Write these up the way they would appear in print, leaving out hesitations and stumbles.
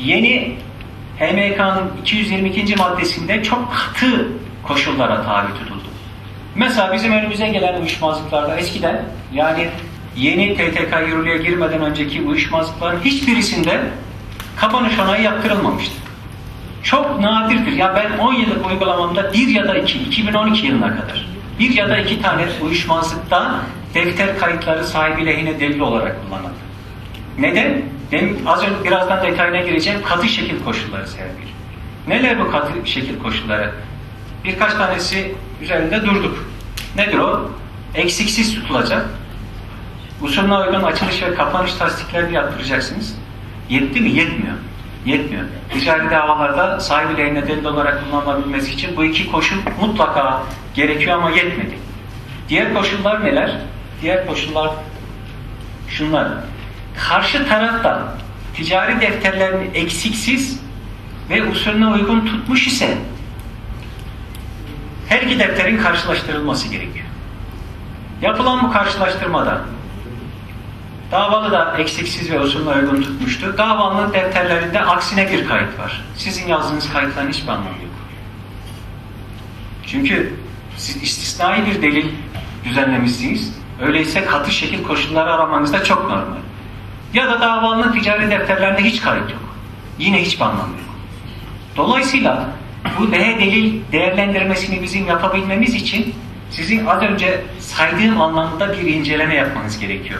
Yeni HMK'nın 222. maddesinde çok katı koşullara tabi tutuldu. Mesela bizim önümüze gelen uyuşmazlıklarda eskiden, yani yeni TTK yürürlüğe girmeden önceki uyuşmazlıkların hiçbirisinde kapanış onayı yaptırılmamıştı. Çok nadirdir. Ya ben 10 yıllık uygulamamda 1 ya da 2, 2012 yılına kadar 1 ya da 2 tane uyuşmazlıkta defter kayıtları sahibi lehine delil olarak kullanıldı. Neden? Ben az önce birazdan detayına gireceğim. Katı şekil koşulları sebebiyle. Neler bu katı şekil koşulları? Birkaç tanesi üzerinde durduk. Nedir o? Eksiksiz tutulacak. Usulüne uygun açılış ve kapanış tasdiklerini yaptıracaksınız. Yetti mi? Yetmiyor. Yetmiyor. Ticari davalarda sahibi lehine delil olarak kullanılabilmesi için bu iki koşul mutlaka gerekiyor ama yetmedi. Diğer koşullar neler? Diğer koşullar şunlar. Karşı tarafta ticari defterlerini eksiksiz ve usulüne uygun tutmuş ise her iki defterin karşılaştırılması gerekiyor. Yapılan bu karşılaştırmada davalı da eksiksiz ve usulüne uygun tutmuştu. Davalının defterlerinde aksine bir kayıt var. Sizin yazdığınız kayıtların hiçbir anlamı yok. Çünkü siz istisnai bir delil düzenlemişsiniz. Öyleyse katı şekil koşulları aramanız da çok normal. Ya da davalının ticari defterlerinde hiç kayıt yok. Yine hiçbir anlamı yok. Dolayısıyla bu lehe delil değerlendirmesini bizim yapabilmemiz için sizin az önce saydığım anlamda bir inceleme yapmanız gerekiyor.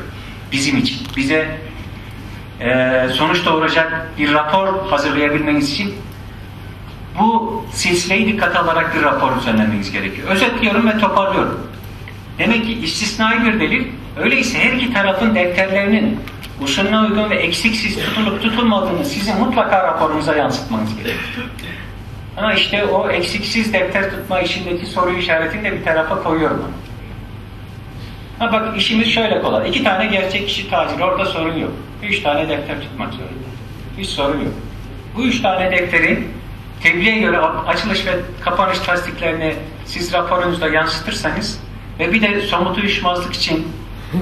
Bizim için. Bize sonuç doğuracak bir rapor hazırlayabilmeniz için bu silsileyi dikkate alarak bir rapor düzenlemeniz gerekiyor. Özetliyorum ve toparlıyorum. Demek ki istisnai bir delil, öyleyse her iki tarafın defterlerinin usulüne uygun ve eksiksiz tutulup tutulmadığını sizin mutlaka raporunuza yansıtmanız gerekiyor. Ama işte o eksiksiz defter tutma işindeki soru işaretini de bir tarafa koyuyorum. Ha bak, işimiz şöyle kolay. 2 tane gerçek kişi taciri, orada sorun yok. 3 tane defter tutmak zorunda. Hiç sorun yok. Bu 3 tane defterin tebliğe göre açılış ve kapanış tasdiklerini siz raporunuzda yansıtırsanız ve bir de somut uyuşmazlık için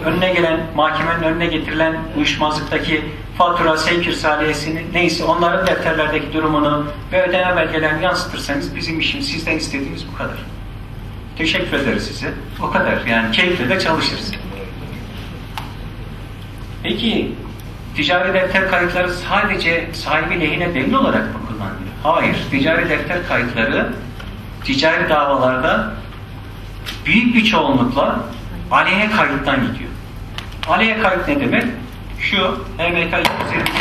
önüne gelen, mahkemenin önüne getirilen uyuşmazlıktaki fatura, sevk irsaliyesini neyse onların defterlerdeki durumunu ve ödeme belgelerini yansıtırsanız bizim işimiz, sizden istediğimiz bu kadar. Teşekkür ederiz size. O kadar. Yani keyifle de çalışırız. Peki ticari defter kayıtları sadece sahibi lehine delil olarak mı kullanılıyor? Hayır. Ticari defter kayıtları ticari davalarda büyük bir çoğunlukla aleyhe kayıttan gidiyor. Aleyhe kayıt ne demek? Şu HMK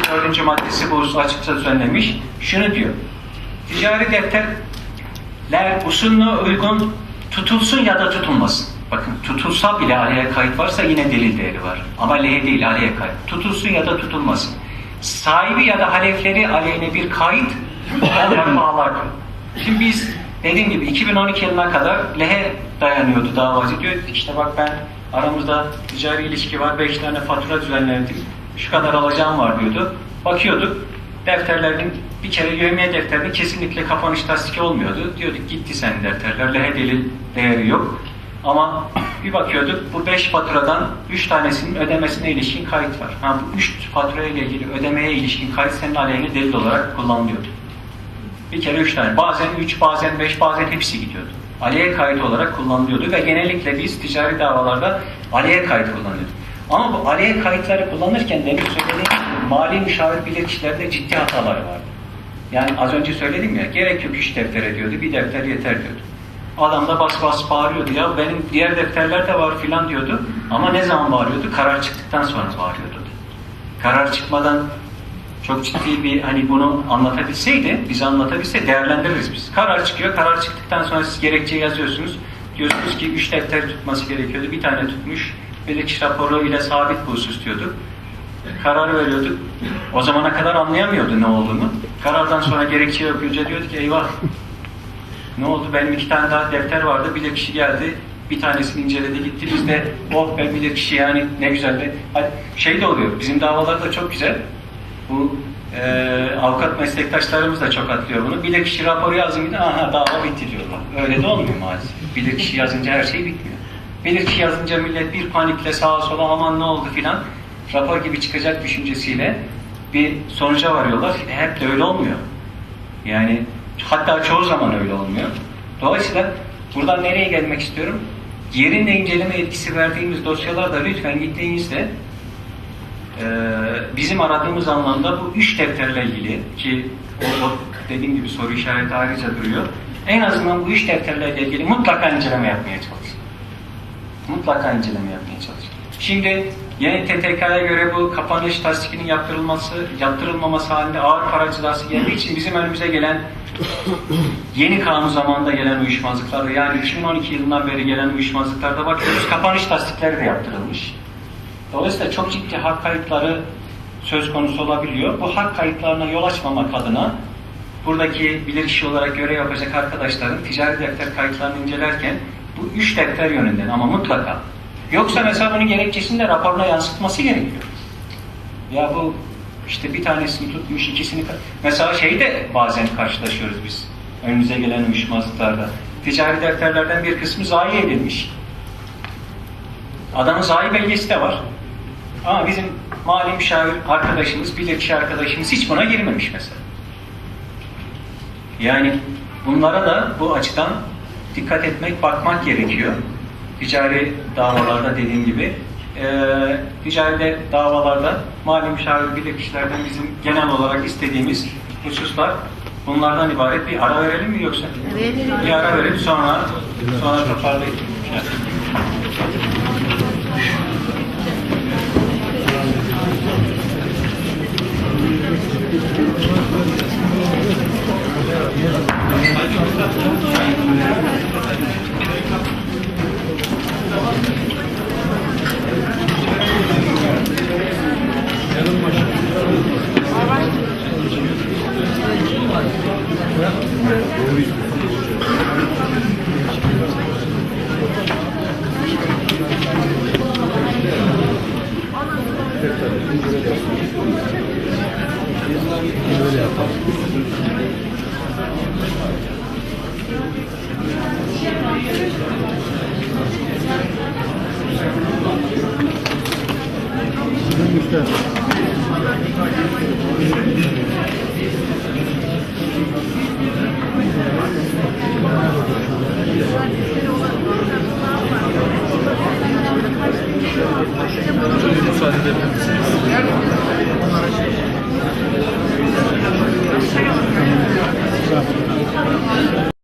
222. maddesi bu hususu açıkça düzenlemiş. Şunu diyor. Ticari defterler usulüne uygun tutulsun ya da tutulmasın. Bakın, tutulsa bile aleyhe kayıt varsa yine delil değeri var. Ama lehe değil, aleyhe kayıt. Tutulsun ya da tutulmasın. Sahibi ya da halefleri aleyhine bir kayıt olarak bağlar. Şimdi biz dediğim gibi 2012 yılına kadar lehe dayanıyordu davacı. Diyor işte bak, ben aramızda ticari ilişki var, 5 tane fatura düzenledik, şu kadar alacağım var diyordu. Bakıyorduk, defterlerin bir kere yevmiye defterinde kesinlikle kapanış tasdiki olmuyordu. Diyorduk gitti senin defterler, lehe delil değeri yok. Ama bir bakıyorduk, bu 5 faturadan 3 tanesinin ödemesine ilişkin kayıt var. Ha, bu 3 fatura ile ilgili ödemeye ilişkin kayıt senin aleyhine delil olarak kullanılıyordu. Bir kere 3 tane. Bazen 3, bazen 5, bazen hepsi gidiyordu. Aleyhe kayıt olarak kullanılıyordu ve genellikle biz ticari davalarda aleyhe kayıt kullanıyorduk. Ama bu aleyhe kayıtları kullanırken demin söylediğim gibi mali müşavir bilirkişilerde ciddi hataları vardı. Yani az önce söyledim ya, gerek yok 3 defter diyordu, bir defter yeter diyordu. Adam da bas bas bağırıyordu, ya benim diğer defterler de var filan diyordu. Ama ne zaman bağırıyordu? Karar çıktıktan sonra bağırıyordu. Karar çıkmadan çok ciddi bir, hani bunu anlatabilseydi, bize anlatabilse değerlendiririz biz. Karar çıkıyor, karar çıktıktan sonra siz gerekçeyi yazıyorsunuz. Diyorsunuz ki 3 defter tutması gerekiyordu, bir tane tutmuş. Bilirkişi raporu ile sabit bu husus diyordu. Karar veriyorduk. O zamana kadar anlayamıyordu ne olduğunu. Karardan sonra gerekçeyi okuyunca diyordu ki eyvah, ne oldu? Benim 2 tane daha defter vardı, bilirkişi geldi. Bir tanesini inceledi gitti. Biz de oh ben bilirkişi, yani ne güzel de. Hani şey de oluyor, bizim davalar da çok güzel. Bu avukat meslektaşlarımız da çok atlıyor bunu. Bilirkişi raporu yazınca aha dava bitti diyorlar. Öyle de olmuyor maalesef. Bilirkişi yazınca her şey bitmiyor. Bilirkişi yazınca millet bir panikle sağa sola aman ne oldu filan rapor gibi çıkacak düşüncesiyle bir sonuca varıyorlar. Hep de öyle olmuyor. Yani hatta çoğu zaman öyle olmuyor. Dolayısıyla buradan nereye gelmek istiyorum? Yerinde inceleme etkisi verdiğimiz dosyalarda lütfen gittiğinizde bizim aradığımız anlamda bu 3 defterle ilgili ki o dediğim gibi soru işareti ayrıca duruyor. En azından bu 3 defterle ilgili mutlaka inceleme yapmaya çalışın. Mutlaka inceleme yapmaya çalışın. Şimdi yeni TTK'ya göre bu kapanış tasdikinin yaptırılmaması halinde ağır para cezası geldiği için bizim önümüze gelen yeni kanun zamanında gelen uyuşmazlıklarda, yani 2012 yılından beri gelen uyuşmazlıklarda bakıyoruz, kapanış tasdikleri de yaptırılmış. Dolayısıyla çok ciddi hak kayıpları söz konusu olabiliyor. Bu hak kayıplarına yol açmamak adına buradaki bilirkişi olarak görev yapacak arkadaşların ticari defter kayıtlarını incelerken bu 3 defter yönünden ama mutlaka. Yoksa mesela bunun gerekçesini de raporuna yansıtması gerekiyor. Ya bu işte bir tanesini tutmuş, ikisini... Mesela şeyi de bazen karşılaşıyoruz biz. Önümüze gelen uyuşmazlıklarda. Ticari defterlerden bir kısmı zayi edilmiş. Adamın zayi belgesi de var. Ama bizim mali müşavir arkadaşımız, bilirkişi arkadaşımız hiç buna girmemiş mesela. Yani bunlara da bu açıdan dikkat etmek, bakmak gerekiyor. Ticari davalarda dediğim gibi. Ticari davalarda mali müşavir bilirkişilerden bizim genel olarak istediğimiz hususlar bunlardan ibaret. Bir ara verelim mi yoksa? Verelim. Bir ara verelim sonra toparlayalım. Böyle yapalım. Güzel.